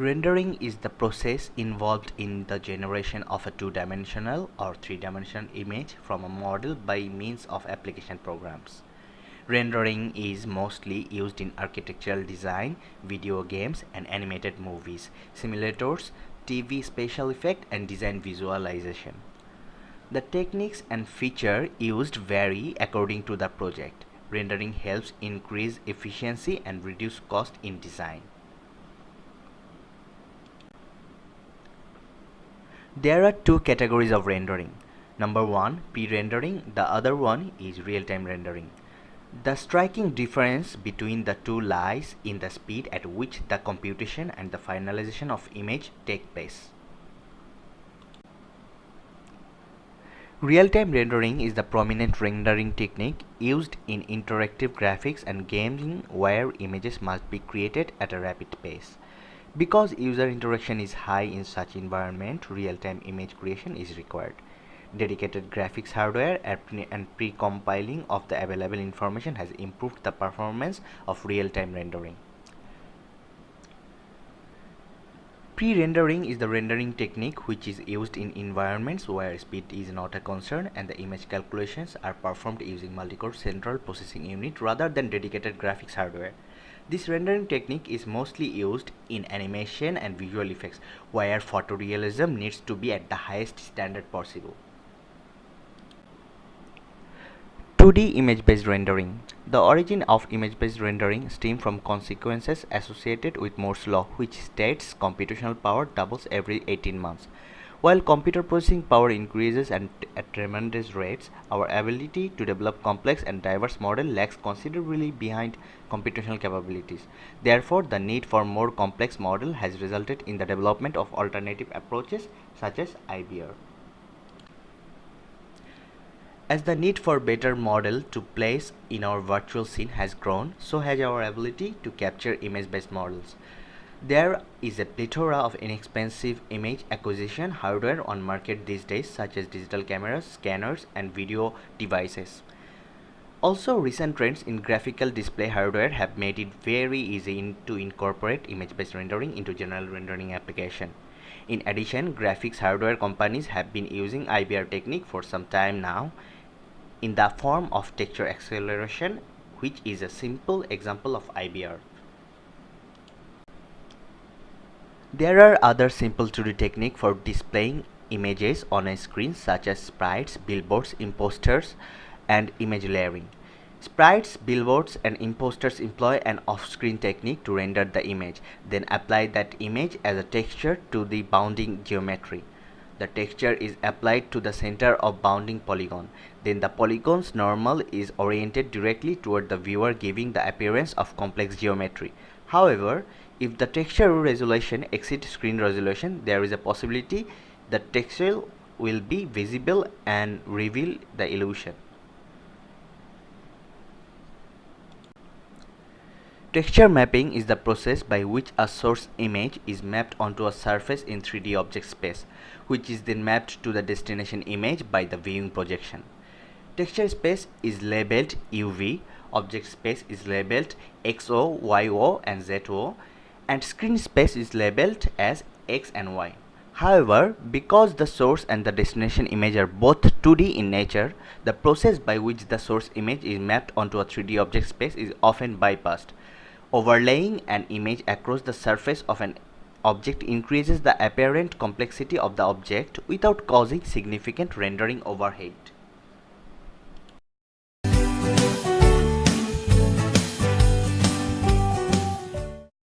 Rendering is the process involved in the generation of a two-dimensional or three-dimensional image from a model by means of application programs. Rendering is mostly used in architectural design, video games, and animated movies, simulators, TV special effect, and design visualization. The techniques and features used vary according to the project. Rendering helps increase efficiency and reduce cost in design. There are two categories of rendering. Number one, pre-rendering. The other one is real-time rendering. The striking difference between the two lies in the speed at which the computation and the finalization of image take place. Real-time rendering is the prominent rendering technique used in interactive graphics and gaming where images must be created at a rapid pace. Because user interaction is high in such environment, real-time image creation is required. Dedicated graphics hardware and pre-compiling of the available information has improved the performance of real-time rendering. Pre-rendering is the rendering technique which is used in environments where speed is not a concern and the image calculations are performed using multi-core central processing unit rather than dedicated graphics hardware. This rendering technique is mostly used in animation and visual effects, where photorealism needs to be at the highest standard possible. 2D image-based rendering. The origin of image-based rendering stems from consequences associated with Moore's law, which states computational power doubles every 18 months. While computer processing power increases at tremendous rates, our ability to develop complex and diverse models lags considerably behind computational capabilities. Therefore, the need for more complex models has resulted in the development of alternative approaches such as IBR. As the need for better model to place in our virtual scene has grown, so has our ability to capture image-based models. There is a plethora of inexpensive image acquisition hardware on market these days, such as digital cameras, scanners, and video devices. Also, recent trends in graphical display hardware have made it very easy to incorporate image-based rendering into general rendering application. In addition, graphics hardware companies have been using IBR technique for some time now in the form of texture acceleration, which is a simple example of IBR. There are other simple 2D techniques for displaying images on a screen such as sprites, billboards, imposters, and image layering. Sprites, billboards, and imposters employ an off-screen technique to render the image, then apply that image as a texture to the bounding geometry. The texture is applied to the center of bounding polygon. Then the polygon's normal is oriented directly toward the viewer, giving the appearance of complex geometry. However, if the texture resolution exceeds screen resolution, there is a possibility the texture will be visible and reveal the illusion. Texture mapping is the process by which a source image is mapped onto a surface in 3D object space, which is then mapped to the destination image by the viewing projection. Texture space is labeled UV, object space is labeled XO, YO, and ZO, and screen space is labeled as X and Y. However, because the source and the destination image are both 2D in nature, the process by which the source image is mapped onto a 3D object space is often bypassed. Overlaying an image across the surface of an object increases the apparent complexity of the object without causing significant rendering overhead.